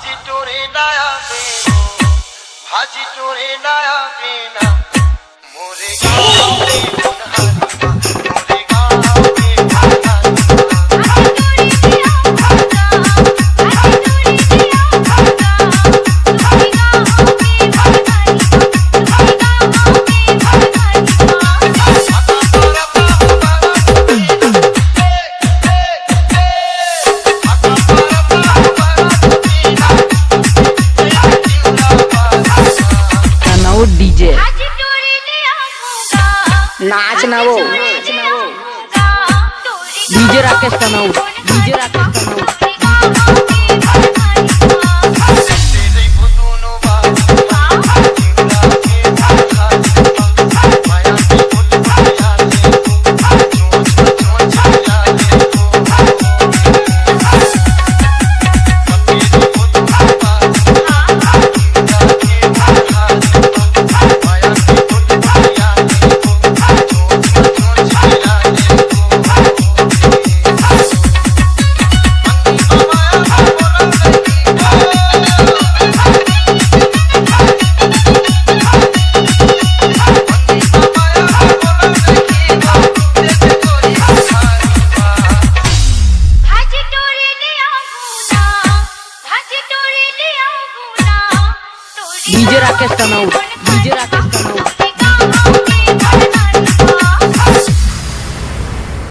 भाजी टोरे नया बेनो भाजी टोरे नया बेना मोरे गाँव में मोरे गाँव में डीजे नाच ना वो DJ Rakesh Tanaur DJ Rakesh Tanaur DJ Rakesh Tanaur DJ Rakesh तनौर